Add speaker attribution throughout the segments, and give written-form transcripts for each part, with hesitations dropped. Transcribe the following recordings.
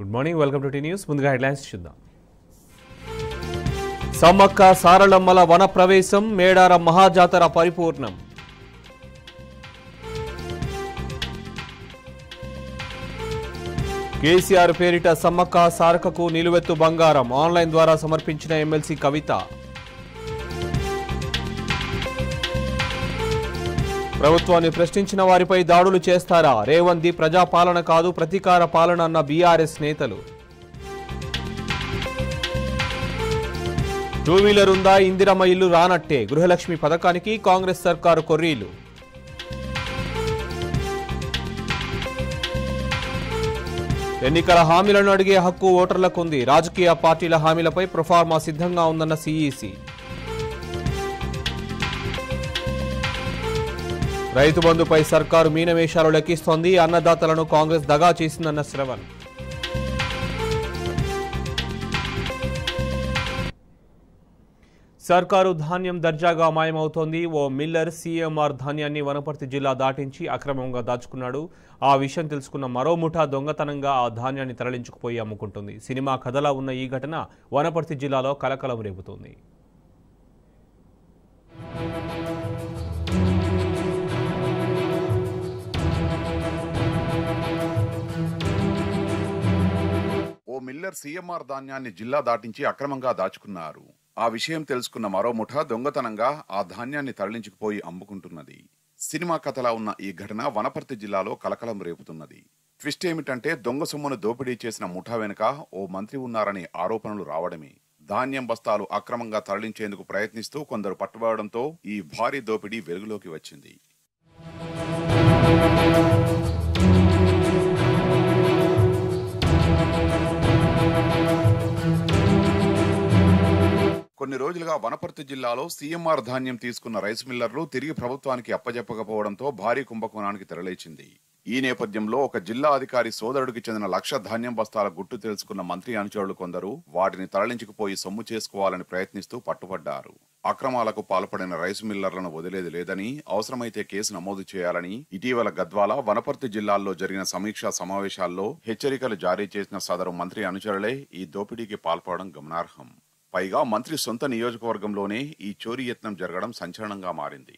Speaker 1: Good morning, welcome to T news. ముందుగా headlines చూద్దాం. సమ్మక్క సారలమ్మల వన ప్రవేశం, మేడారం మహాజాతర పరిపూర్ణం. కేసీఆర్ పేరిట సమ్మక్క సారకకు నిలువెత్తు బంగారం, ఆన్లైన్ ద్వారా సమర్పించిన ఎమ్మెల్సీ కవిత. ప్రభుత్వాన్ని ప్రశ్నించిన వారిపై దాడులు చేస్తారా? రేవంత్ ది ప్రజాపాలన కాదు, ప్రతీకార పాలన అన్న బీఆర్ఎస్ నేతలు. టూ వీలర్ ఉందా? ఇందిరమ్మ ఇల్లు రానట్టే, గృహలక్ష్మి పథకానికి కాంగ్రెస్ సర్కారు కొర్రీలు. ఎన్నికల హామీలను అడిగే హక్కు ఓటర్లకు ఉంది, రాజకీయ పార్టీల హామీలపై ప్రొఫార్మా సిద్ధంగా ఉందన్న సీఈసీ. రైతు బంధుపై సర్కారు మీనమేషాలు లెక్కిస్తోంది, అన్నదాతలను కాంగ్రెస్ దగా చేసిందన్న శ్రవణ్. సర్కారు ధాన్యం దర్జాగా మాయమవుతోంది. ఓ మిల్లర్ సీఎంఆర్ ధాన్యాన్ని వనపర్తి జిల్లా దాటించి అక్రమంగా దాచుకున్నాడు. ఆ విషయం తెలుసుకున్న మరో ముఠా దొంగతనంగా ఆ ధాన్యాన్ని తరలించుకుపోయి అమ్ముకుంటుంది. సినిమా కథలా ఉన్న ఈ ఘటన వనపర్తి జిల్లాలో కలకలం రేపుతోంది.
Speaker 2: ఓ మిల్లర్ సీఎంఆర్ ధాన్యాన్ని జిల్లా దాటించి అక్రమంగా దాచుకున్నారు. ఆ విషయం తెలుసుకున్న మరో ముఠా దొంగతనంగా ఆ ధాన్యాన్ని తరలించుకుపోయి అమ్ముకుంటున్నది. సినిమా కథలా ఉన్న ఈ ఘటన వనపర్తి జిల్లాలో కలకలం రేపుతున్నది. ట్విస్ట్ ఏమిటంటే దొంగ సొమ్మును దోపిడీ చేసిన ముఠా వెనుక ఓ మంత్రి ఉన్నారని ఆరోపణలు రావడమే. ధాన్యం బస్తాలు అక్రమంగా తరలించేందుకు ప్రయత్నిస్తూ కొందరు పట్టుబడడంతో ఈ భారీ దోపిడీ వెలుగులోకి వచ్చింది. కొన్ని రోజులుగా వనపర్తి జిల్లాలో సీఎంఆర్ ధాన్యం తీసుకున్న రైస్ మిల్లర్లు తిరిగి ప్రభుత్వానికి అప్పజెప్పకపోవడంతో భారీ కుంభకోణానికి తెరలేచింది. ఈ నేపథ్యంలో ఒక జిల్లా అధికారి సోదరుడికి చెందిన 1,00,000 ధాన్యం బస్తాల గుట్టు తెలుసుకున్న మంత్రి అనుచరులు కొందరు వాటిని తరలించుకుపోయి సొమ్ము చేసుకోవాలని ప్రయత్నిస్తూ పట్టుబడ్డారు. అక్రమాలకు పాల్పడిన రైస్ మిల్లర్లను వదిలేది లేదని, అవసరమైతే కేసు నమోదు చేయాలని ఇటీవల గద్వాల, వనపర్తి జిల్లాల్లో జరిగిన సమీక్షా సమావేశాల్లో హెచ్చరికలు జారీ చేసిన సదరు మంత్రి అనుచరులే ఈ దోపిడీకి పాల్పడడం గమనార్హం. పైగా మంత్రి సొంత నియోజకవర్గంలోనే ఈ చోరీ యత్నం జరగడం సంచలనంగా మారింది.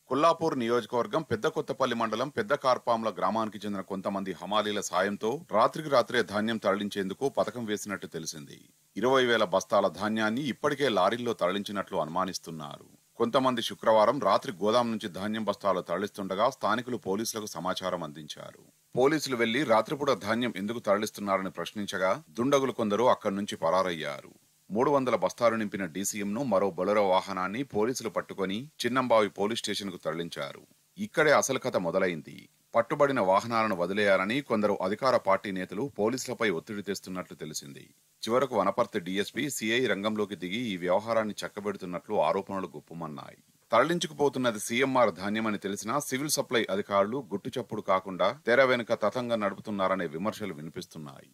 Speaker 2: కొల్లాపూర్ నియోజకవర్గం పెద్దకొత్తపల్లి మండలం పెద్ద కార్పాంల గ్రామానికి చెందిన కొంతమంది హమాలీల సాయంతో రాత్రికి రాత్రే ధాన్యం తరలించేందుకు పథకం వేసినట్టు తెలిసింది. 20,000 బస్తాల ధాన్యాన్ని ఇప్పటికే లారీల్లో తరలించినట్లు అనుమానిస్తున్నారు. కొంతమంది శుక్రవారం రాత్రి గోదాం నుంచి ధాన్యం బస్తాలు తరలిస్తుండగా స్థానికులు పోలీసులకు సమాచారం అందించారు. పోలీసులు వెళ్లి రాత్రిపూట ధాన్యం ఎందుకు తరలిస్తున్నారని ప్రశ్నించగా దుండగులు కొందరు అక్కడి నుంచి పరారయ్యారు. 300 బస్తాలు నింపిన డీసీఎంను, మరో బొలెరో వాహనాన్ని పోలీసులు పట్టుకుని చిన్నంబావి పోలీస్ స్టేషన్ కు తరలించారు. ఇక్కడే అసలు కథ మొదలైంది. పట్టుబడిన వాహనాలను వదిలేయాలని కొందరు అధికార పార్టీ నేతలు పోలీసులపై ఒత్తిడి తెస్తున్నట్లు తెలిసింది. చివరకు వనపర్తి డీఎస్పీ సిఐ రంగంలోకి దిగి ఈ వ్యవహారాన్ని చక్కబెడుతున్నట్లు ఆరోపణలు గుప్పుమన్నాయి. తరలించుకుపోతున్నది సీఎంఆర్ ధాన్యమని తెలిసినా సివిల్ సప్లై అధికారులు గుట్టుచప్పుడు కాకుండా తెర వెనుక తతంగం నడుపుతున్నారనే విమర్శలు వినిపిస్తున్నాయి.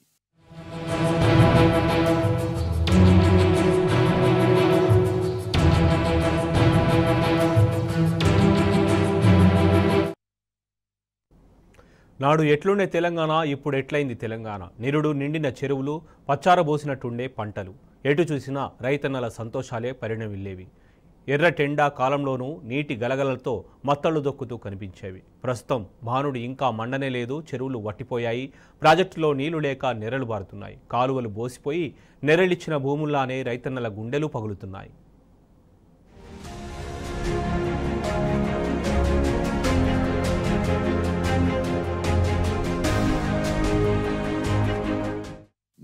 Speaker 1: నాడు ఎట్లుండే తెలంగాణ, ఇప్పుడు ఎట్లయింది తెలంగాణ. నిరుడు నిండిన చెరువులు, పచ్చారబోసినట్టుండే పంటలు, ఎటు చూసినా రైతన్నల సంతోషాలే పరిణమిల్లేవి. ఎర్రటెండా కాలంలోనూ నీటి గలగలతో మత్తళ్లు దొక్కుతూ కనిపించేవి. ప్రస్తుతం భానుడు ఇంకా మండనే లేదు. చెరువులు వట్టిపోయాయి. ప్రాజెక్టులో నీళ్లు లేక నెరలు బారుతున్నాయి. కాలువలు బోసిపోయి నెరలిచ్చిన భూముల్లానే రైతన్నల గుండెలు పగులుతున్నాయి.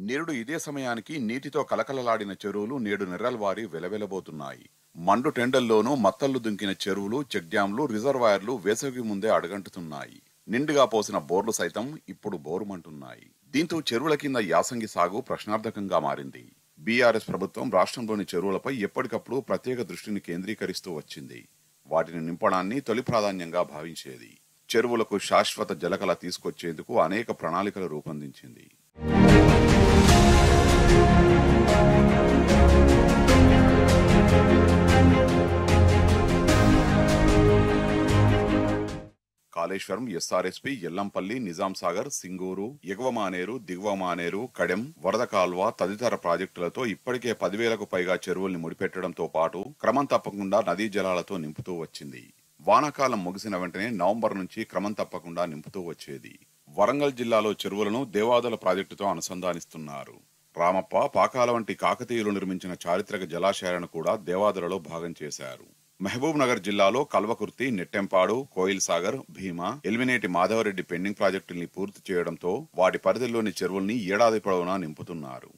Speaker 2: నిరుడు ఇదే సమయానికి నీటితో కలకలలాడిన చెరువులు నేడు నెర్రల్వారి వెలవెలబోతున్నాయి. మండు టెండల్లోనూ మత్తళ్లు దుంకిన చెరువులు, చెక్ డ్యాంలు, రిజర్వాయర్లు వేసవికి ముందే అడుగంటుతున్నాయి. నిండుగా పోసిన బోర్లు సైతం ఇప్పుడు బోరుమంటున్నాయి. దీంతో చెరువుల కింద యాసంగి సాగు ప్రశ్నార్థకంగా మారింది. బీఆర్ఎస్ ప్రభుత్వం రాష్ట్రంలోని చెరువులపై ఎప్పటికప్పుడు ప్రత్యేక దృష్టిని కేంద్రీకరిస్తూ వచ్చింది. వాటిని నింపడాన్ని తొలి ప్రాధాన్యంగా భావించేది. చెరువులకు శాశ్వత జలకళ తీసుకొచ్చేందుకు అనేక ప్రణాళికలు రూపొందించింది. కాళేశ్వరం, ఎస్ఆర్ఎస్పీ, ఎల్లంపల్లి, నిజాం సాగర్, సింగూరు, ఎగువ మానేరు, దిగువ మానేరు, కడెం, వరద కాల్వ తదితర ప్రాజెక్టులతో ఇప్పటికే 10,000కు పైగా చెరువుల్ని ముడిపెట్టడంతో పాటు క్రమం తప్పకుండా నదీ జలాలతో నింపుతూ వచ్చింది. వానాకాలం ముగిసిన వెంటనే నవంబర్ నుంచి క్రమం తప్పకుండా నింపుతూ వచ్చేది. వరంగల్ జిల్లాలో చెరువులను దేవాదుల ప్రాజెక్టుతో అనుసంధానిస్తున్నారు. రామప్ప, పాకాల వంటి కాకతీయులు నిర్మించిన చారిత్రక జలాశయాలను కూడా దేవాదులలో భాగం చేశారు. మహబూబ్ నగర్ జిల్లాలో కల్వకుర్తి, నెట్టెంపాడు, కోయిల్ సాగర్, భీమా, ఎల్మినేటి మాధవరెడ్డి పెండింగ్ ప్రాజెక్టుల్ని పూర్తి చేయడంతో వాటి పరిధిలోని చెరువుల్ని ఏడాది పొడవునా నింపుతున్నారు.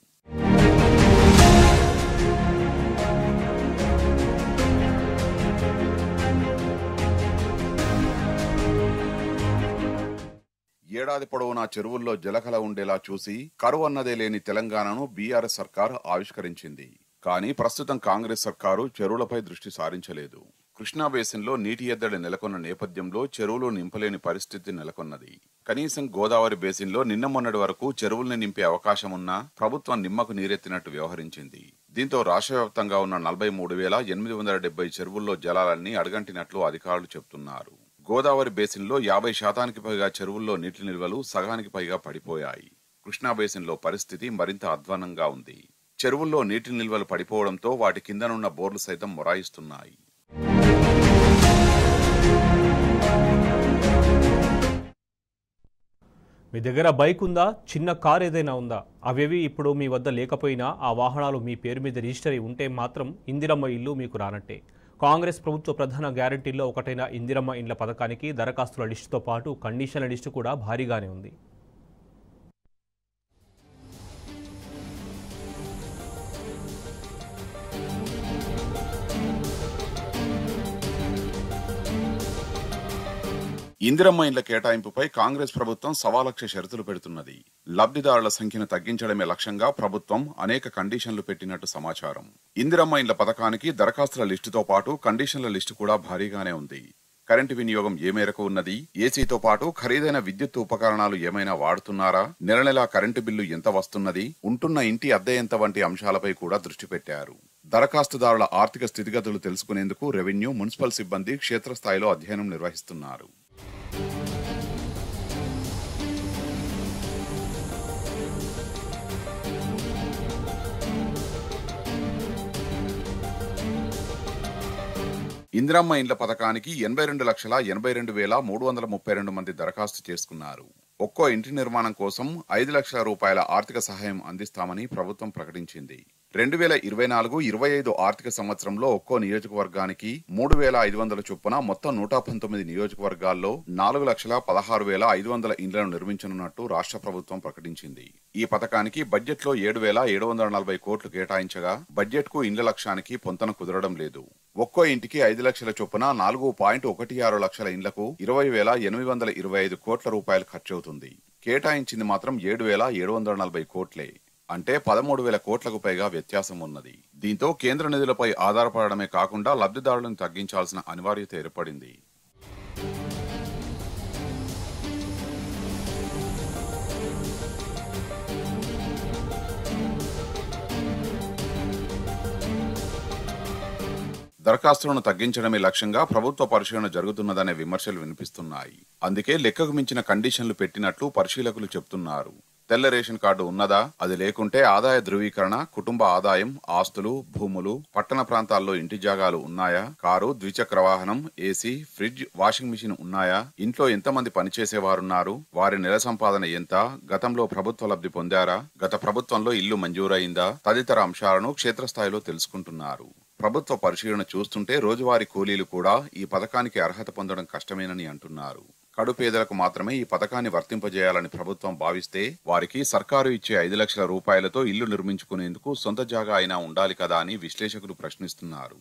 Speaker 2: ఏడాది పొడవునా చెరువుల్లో జలకళ ఉండేలా చూసి కరువు అన్నదే లేని తెలంగాణను బీఆర్ఎస్ సర్కార్ ఆవిష్కరించింది. కానీ ప్రస్తుతం కాంగ్రెస్ సర్కారు చెరువులపై దృష్టి సారించలేదు. కృష్ణా బేసిన్లో నీటి ఎద్దడి నెలకొన్న నేపథ్యంలో చెరువులు నింపలేని పరిస్థితి నెలకొన్నది. కనీసం గోదావరి బేసిన్లో నిన్న మొన్నటి వరకు చెరువుల్ని నింపే అవకాశం ఉన్నా ప్రభుత్వం నిమ్మకు నీరెత్తినట్టు వ్యవహరించింది. దీంతో రాష్ట్ర వ్యాప్తంగా ఉన్న 43,870 చెరువుల్లో జలాలన్నీ అడగంటినట్లు అధికారులు చెబుతున్నారు. గోదావరి బేసిన్లో 50% పైగా చెరువుల్లో నీటి నిల్వలు సగానికి పైగా పడిపోయాయి. కృష్ణా బేసిన్లో పరిస్థితి మరింత అధ్వాన్నంగా ఉంది. చెరువుల్లో నీటి నిల్వలు పడిపోవడంతో వాటి కిందనున్న బోర్లు సైతం మొరాయిస్తున్నాయి.
Speaker 1: మీ దగ్గర బైక్ ఉందా? చిన్న కార్ ఏదైనా ఉందా? అవేవి ఇప్పుడు మీ వద్ద లేకపోయినా ఆ వాహనాలు మీ పేరు మీద రిజిస్టర్ అయి ఉంటే మాత్రం ఇందిరమ్మ ఇల్లు మీకు రానట్టే. కాంగ్రెస్ ప్రభుత్వ ప్రధాన గ్యారంటీల్లో ఒకటైన ఇందిరమ్మ ఇండ్ల పథకానికి దరఖాస్తుల లిస్టుతో పాటు కండిషన్ల లిస్టు కూడా భారీగానే ఉంది.
Speaker 2: ఇందిరమ్మ ఇండ్ల కేటాయింపుపై కాంగ్రెస్ ప్రభుత్వం 1,00,000 షరతులు పెడుతున్నది. లబ్ధిదారుల సంఖ్యను తగ్గించడమే లక్ష్యంగా ప్రభుత్వం అనేక కండిషన్లు పెట్టినట్టు సమాచారం. ఇందిరమ్మ ఇండ్ల పథకానికి దరఖాస్తుల లిస్టుతో పాటు కండిషన్ల లిస్టు కూడా భారీగానే ఉంది. కరెంటు వినియోగం ఏ మేరకు ఉన్నది, ఏసీతో పాటు ఖరీదైన విద్యుత్ ఉపకరణాలు ఏమైనా వాడుతున్నారా, నెల నెలా కరెంటు బిల్లు ఎంత వస్తున్నది, ఉంటున్న ఇంటి అద్దె ఎంత వంటి అంశాలపై కూడా దృష్టి పెట్టారు. దరఖాస్తుదారుల ఆర్థిక స్థితిగతులు తెలుసుకునేందుకు రెవెన్యూ, మున్సిపల్ సిబ్బంది క్షేత్రస్థాయిలో అధ్యయనం నిర్వహిస్తున్నారు. ఇందిరమ్మ ఇండ్ల పథకానికి 82,82,332 మంది దరఖాస్తు చేసుకున్నారు. ఒక్కో ఇంటి నిర్మాణం కోసం 5 లక్షల రూపాయల ఆర్థిక సహాయం అందిస్తామని ప్రభుత్వం ప్రకటించింది. 2024-25 ఆర్థిక సంవత్సరంలో ఒక్కో నియోజకవర్గానికి 3,500 చొప్పున మొత్తం 119 నియోజకవర్గాల్లో 4,16,500 ఇండ్లను నిర్మించనున్నట్టు రాష్ట్ర ప్రభుత్వం ప్రకటించింది. ఈ పథకానికి బడ్జెట్లో 7,740 కోట్లు కేటాయించగా బడ్జెట్ కు ఇండ్ల లక్ష్యానికి పొంతన కుదరడం లేదు. ఒక్కో ఇంటికి 5 లక్షల చొప్పున 4.16 లక్షల ఇండ్లకు 20,825 కోట్ల రూపాయలు ఖర్చవుతుంది. కేటాయించింది మాత్రం 7,740 కోట్లే. అంటే 13,000 కోట్లకు పైగా వ్యత్యాసం ఉన్నది. దీంతో కేంద్ర నిధులపై ఆధారపడడమే కాకుండా లబ్ధిదారులను తగ్గించాల్సిన అనివార్యత ఏర్పడింది. దరఖాస్తులను తగ్గించడమే లక్ష్యంగా ప్రభుత్వ పరిశీలన జరుగుతున్నదనే విమర్శలు వినిపిస్తున్నాయి. అందుకే లెక్కకు మించిన కండిషన్లు పెట్టినట్లు పరిశీలకులు చెబుతున్నారు. తెల్ల రేషన్ కార్డు ఉన్నదా, అది లేకుంటే ఆదాయ ధృవీకరణ, కుటుంబ ఆదాయం, ఆస్తులు, భూములు, పట్టణ ప్రాంతాల్లో ఇంటి జాగాలు ఉన్నాయా, కారు, ద్విచక్ర వాహనం, ఏసీ, ఫ్రిడ్జ్, వాషింగ్ మిషన్ ఉన్నాయా, ఇంట్లో ఎంతమంది పనిచేసేవారున్నారు, వారి నెల సంపాదన ఎంత, గతంలో ప్రభుత్వ లబ్ధి పొందారా, గత ప్రభుత్వంలో ఇల్లు మంజూరైందా తదితర అంశాలను క్షేత్రస్థాయిలో తెలుసుకుంటున్నారు. ప్రభుత్వ పరిశీలన చూస్తుంటే రోజువారీ కూలీలు కూడా ఈ పథకానికి అర్హత పొందడం కష్టమేనని అంటున్నారు. కడు పేదలకు మాత్రమే ఈ పథకాన్ని వర్తింపజేయాలని ప్రభుత్వం భావిస్తే వారికి సర్కారు ఇచ్చే 5 లక్షల రూపాయలతో ఇల్లు నిర్మించుకునేందుకు సొంత జాగా అయినా ఉండాలి కదా అని విశ్లేషకులు ప్రశ్నిస్తున్నారు.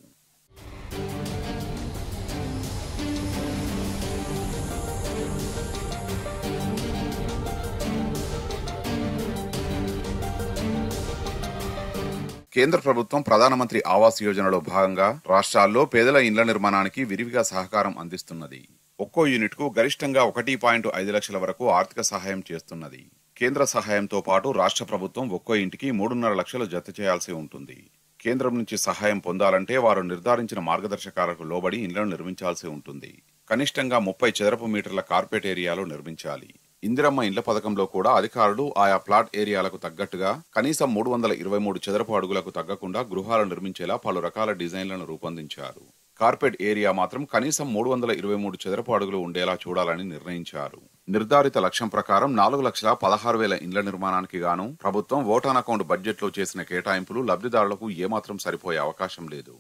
Speaker 2: కేంద్ర ప్రభుత్వం ప్రధానమంత్రి ఆవాస్ యోజనలో భాగంగా రాష్ట్రాల్లో పేదల ఇండ్ల నిర్మాణానికి విరివిగా సహకారం అందిస్తున్నది. ఒక్కో యూనిట్ కు గరిష్టంగా 1.5 లక్షల వరకు ఆర్థిక సహాయం చేస్తున్నది. కేంద్ర సహాయంతో పాటు రాష్ట్ర ప్రభుత్వం ఒక్కో ఇంటికి 3.5 లక్షలు జత చేయాల్సి ఉంటుంది. కేంద్రం నుంచి సహాయం పొందాలంటే వారు నిర్ధారించిన మార్గదర్శకాలకు లోబడి ఇండ్లను నిర్మించాల్సి ఉంటుంది. కనిష్టంగా 30 చదరపు మీటర్ల కార్పెట్ ఏరియాలో నిర్మించాలి. ఇందిరమ్మ ఇండ్ల పథకంలో కూడా అధికారులు ఆయా ప్లాట్ ఏరియాలకు తగ్గట్టుగా కనీసం 323 చదరపు అడుగులకు తగ్గకుండా గృహాలు నిర్మించేలా పలు రకాల డిజైన్లను రూపొందించారు. కార్పెట్ ఏరియా మాత్రం కనీసం 323 చదరపు అడుగులు ఉండేలా చూడాలని నిర్ణయించారు. నిర్ధారిత లక్ష్యం ప్రకారం 4,16,000 ఇండ్ల నిర్మాణానికి గాను ప్రభుత్వం ఓటాన్ అకౌంట్ బడ్జెట్లో చేసిన కేటాయింపులు లబ్ధిదారులకు ఏమాత్రం సరిపోయే అవకాశం లేదు.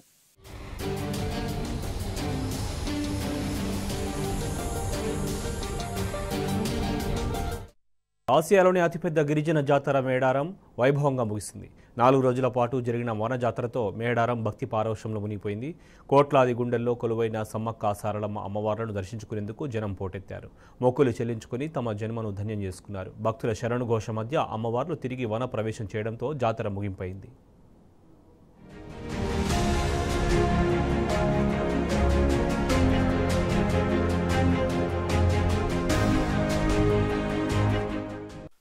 Speaker 1: ఆసియాలోని అతిపెద్ద గిరిజన జాతర మేడారం వైభవంగా ముగిసింది. 4 రోజుల పాటు జరిగిన వన జాతరతో మేడారం భక్తి పారవశ్యంలో మునిగిపోయింది. కోట్లాది గుండెల్లో కొలువైన సమ్మక్క సారలమ్మ అమ్మవార్లను దర్శించుకునేందుకు జనం పోటెత్తారు. మొక్కులు చెల్లించుకుని తమ జన్మను ధన్యం చేసుకున్నారు. భక్తుల శరణుఘోష మధ్య అమ్మవార్లు తిరిగి వన ప్రవేశం చేయడంతో జాతర ముగింపైంది.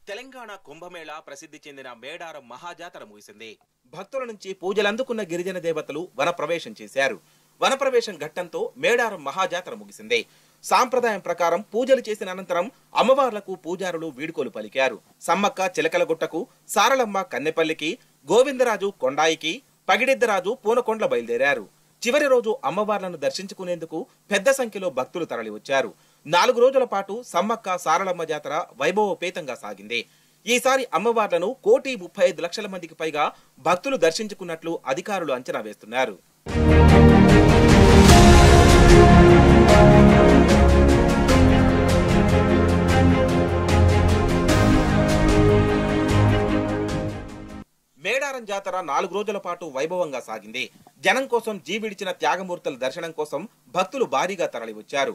Speaker 3: తెలంగాణ కుంభమేళా ప్రసిద్ధి చెందిన మేడారం మహాజాతర ముగిసింది. భక్తుల నుంచి పూజలందుకున్న గిరిజన దేవతలు వనప్రవేశం చేశారు. వనప్రవేశం ఘట్టంతో మేడారం మహాజాతర ముగిసింది. సాంప్రదాయం ప్రకారం పూజలు చేసిన అనంతరం అమ్మవార్లకు పూజారులు వీడ్కోలు పలికారు. సమ్మక్క చిలకలగుట్టకు, సారలమ్మ కన్నెపల్లికి, గోవిందరాజు కొండాయికి, పగిడిద్దరాజు పూనకొండ్ల బయలుదేరారు. చివరి రోజు అమ్మవార్లను దర్శించుకునేందుకు పెద్ద సంఖ్యలో భక్తులు తరలివచ్చారు. 4 రోజుల పాటు సమ్మక్క సారలమ్మ జాతర వైభవోపేతంగా సాగింది. ఈసారి అమ్మవార్లను 1,35,00,000 మందికి పైగా భక్తులు దర్శించుకున్నట్లు అధికారులు అంచనా వేస్తున్నారు. మేడారం జాతర 4 రోజుల పాటు వైభవంగా సాగింది. జనం కోసం జీవిడిచిన త్యాగమూర్తుల దర్శనం కోసం భక్తులు భారీగా తరలివచ్చారు.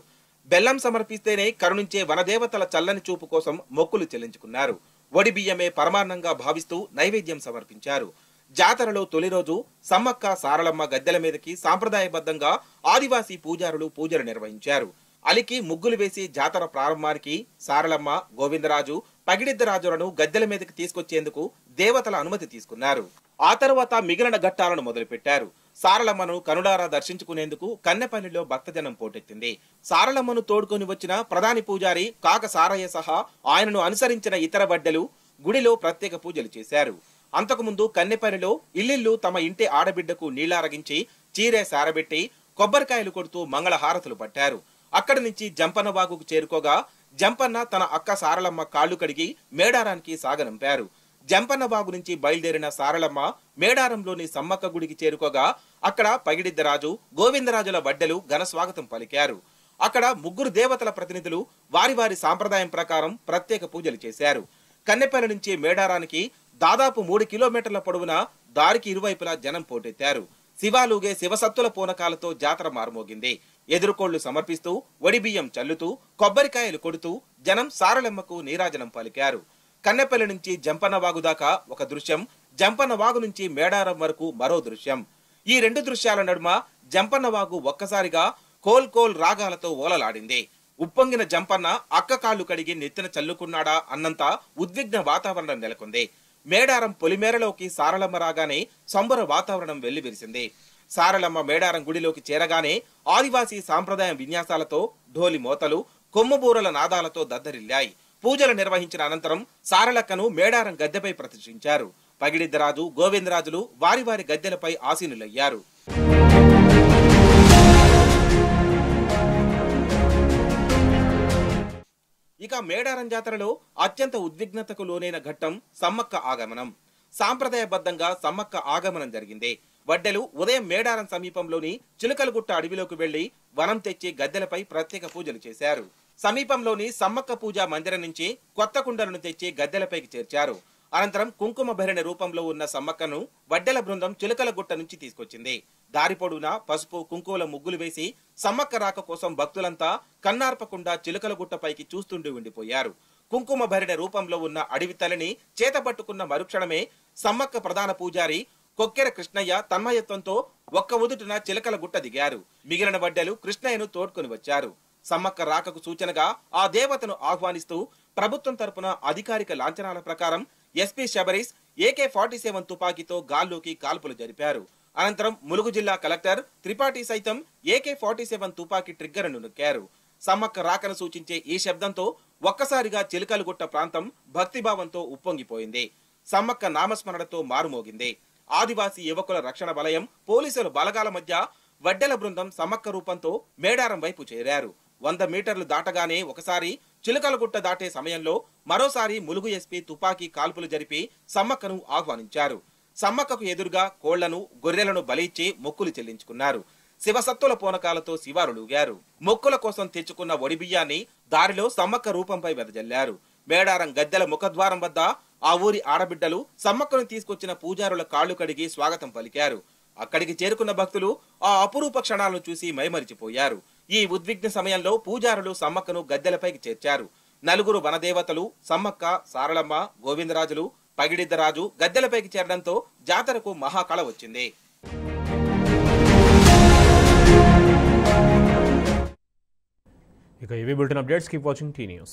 Speaker 3: బెల్లం సమర్పిస్తేనే కరుణించే వనదేవతల చల్లని చూపు కోసం మొక్కులు చెల్లించుకున్నారు. వడి బియ్యమే పరమాన్నంగా భావిస్తూ నైవేద్యం సమర్పించారు. జాతరలో తొలి రోజు సమ్మక్క సారలమ్మ గద్దెల మీదకి సాంప్రదాయబద్ధంగా ఆదివాసీ పూజారులు పూజలు నిర్వహించారు. అలికి ముగ్గులు వేసి జాతర ప్రారంభానికి సారలమ్మ, గోవిందరాజు, పగిడిద్దరాజులను గద్దెల మీదకి తీసుకొచ్చేందుకు దేవతల అనుమతి తీసుకున్నారు. ఆ తర్వాత మిగిలిన ఘట్టాలను మొదలుపెట్టారు. సారలమ్మను కనులారా దర్శించుకునేందుకు కన్నెపల్లిలో భక్తజనం పోటెత్తింది. సారలమ్మను తోడుకొని వచ్చిన ప్రధాని పూజారి కాక సారయ్య సహా ఆయనను అనుసరించిన ఇతర వడ్డెలు గుడిలో ప్రత్యేక పూజలు చేశారు. అంతకుముందు కన్నెపల్లిలో ఇల్లిల్లు తమ ఇంటి ఆడబిడ్డకు నీళ్లారగించి చీరే సారబెట్టి కొబ్బరికాయలు కొడుతూ మంగళహారతులు పట్టారు. అక్కడి నుంచి జంపన్న వాగుకు చేరుకోగా జంపన్న తన అక్క సారలమ్మ కాళ్లు కడిగి మేడారానికి సాగనంపారు. జంపన్న వాగు నుంచి బయలుదేరిన సారలమ్మ మేడారంలోని సమ్మక్క గుడికి చేరుకోగా అక్కడ పగిడిద్దరాజు, గోవిందరాజుల వడ్డెలు ఘన స్వాగతం పలికారు. అక్కడ ముగ్గురు దేవతల ప్రతినిధులు వారి వారి సాంప్రదాయం ప్రకారం ప్రత్యేక పూజలు చేశారు. కన్నెపల్లి నుంచి మేడారానికి దాదాపు 3 కిలోమీటర్ల పొడవున దారికి ఇరువైపులా జనం పోటెత్తారు. శివాలుగే శివసత్తుల పూనకాలతో జాతర మారుమోగింది. ఎదురుకోళ్లు సమర్పిస్తూ, వడిబియ్యం చల్లుతూ, కొబ్బరికాయలు కొడుతూ జనం సారలమ్మకు నీరాజనం పలికారు. కన్నెపల్లి నుంచి జంపన్న వాగు దాకా ఒక దృశ్యం, జంపన్న వాగు నుంచి మేడారం వరకు మరో దృశ్యం. ఈ 2 దృశ్యాల నడుమ జంపన్న వాగు ఒక్కసారిగా కోల్ కోల్ రాగాలతో ఓలలాడింది. ఉప్పొంగిన జంపన్న అక్క కాళ్లు కడిగి నెత్తిన చల్లుకున్నాడా అన్నంత ఉద్విగ్న వాతావరణం నెలకొంది. మేడారం పొలిమేరలోకి సారలమ్మ రాగానే సంబర వాతావరణం వెల్లివిరిసింది. సారలమ్మ మేడారం గుడిలోకి చేరగానే ఆదివాసీ సాంప్రదాయ విన్యాసాలతో ఢోలి మోతలు, కొమ్ముబూరల నాదాలతో దద్దరిల్లాయి. పూజలు నిర్వహించిన అనంతరం సారలక్కను మేడారం గద్దెపై ప్రతిష్ఠించారు. పగిడిద్దరాజు, గోవిందరాజులు వారి వారి గద్దెలపై ఆసీనులయ్యారు. ఇక మేడారం జాతరలో అత్యంత ఉద్విగ్నతకు లోనైన ఘట్టం సమ్మక్క ఆగమనం. సాంప్రదాయబద్ధంగా సమ్మక్క ఆగమనం జరిగింది. వడ్డెలు ఉదయం మేడారం సమీపంలోని చిలుకలగుట్ట అడవిలోకి వెళ్లి వనం తెచ్చి గద్దెలపై ప్రత్యేక పూజలు చేశారు. సమీపంలోని సమ్మక్క పూజా మందిరం నుంచి కొత్త కుండలను తెచ్చి గద్దెలపైకి చేర్చారు. అనంతరం కుంకుమ భరిణ రూపంలో ఉన్న సమ్మక్కను వడ్డెల బృందం చిలుకలగుట్ట నుంచి తీసుకొచ్చింది. దారి పొడవునా పసుపు, కుంకుమల ముగ్గులు వేసి సమ్మక్క రాక కోసం భక్తులంతా కన్నార్పకుండా చిలుకలగుట్టపైకి చూస్తుండి ఉండిపోయారు. కుంకుమ భరిణ రూపంలో ఉన్న అడవి తల్లిని చేతపట్టుకున్న మరుక్షణమే సమ్మక్క ప్రధాన పూజారి కొక్కెర కృష్ణయ్య తన్మయత్వంతో ఒక్క ఉదుటున చిలకలగుట్ట దిగారు. మిగిలిన వడ్డెలు కృష్ణయ్యను తోడ్కొని వచ్చారు. సమ్మక్క రాకకు సూచనగా ఆ దేవతను ఆహ్వానిస్తూ ప్రభుత్వం తరపున అధికారిక లాంఛనాల ప్రకారం ఎస్పీ శబరీష్ AK-47 తుపాకీతో గాల్లోకి కాల్పులు జరిపారు. అనంతరం ములుగు జిల్లా కలెక్టర్ త్రిపాఠి సైతం AK-47 తుపాకీ ట్రిగ్గర్ను నొక్కారు. సమ్మక్క రాకను సూచించే ఈ శబ్దంతో ఒక్కసారిగా చిలుకలుగుట్ట ప్రాంతం భక్తిభావంతో ఉప్పొంగిపోయింది. సమ్మక్క నామస్మరణతో మారుమోగింది. ఆదివాసీ యువకుల రక్షణ వలయం, పోలీసుల బలగాల మధ్య వడ్డెల బృందం సమ్మక్క రూపంతో మేడారం వైపు చేరారు. 100 మీటర్లు దాటగానే ఒకసారి చిలుకలగుట్ట దాటే సమయంలో మరోసారి ములుగు ఎస్పీ తుపాకీ కాల్పులు జరిపి సమ్మక్కను ఆహ్వానించారు. సమ్మక్కకు ఎదురుగా కోళ్లను, గొర్రెలను బలిచ్చి మొక్కులు చెల్లించుకున్నారు. శివసత్తుల పూనకాలతో శివారులూగారు. మొక్కుల కోసం తెచ్చుకున్న ఒడిబియ్యాన్ని దారిలో సమ్మక్క రూపంపై వెదజల్లారు. మేడారం గద్దెల ముఖద్వారం వద్ద ఆ ఊరి ఆడబిడ్డలు సమ్మక్కను తీసుకొచ్చిన పూజారుల కాళ్లు కడిగి స్వాగతం పలికారు. అక్కడికి చేరుకున్న భక్తులు ఆ అపురూప క్షణాలను చూసి మైమరిచిపోయారు. ఈ ఉద్విగ్న సమయంలో పూజారులు సమ్మక్కను గద్దెలపైకి చేర్చారు. 4 వనదేవతలు సమ్మక్క, సారళమ్మ, గోవిందరాజులు, పగిడిద్దరాజు గద్దెలపైకి చేరడంతో జాతరకు మహాకళ వచ్చింది.
Speaker 1: ఇక ఇవి bulletin updates. Keep watching tea news.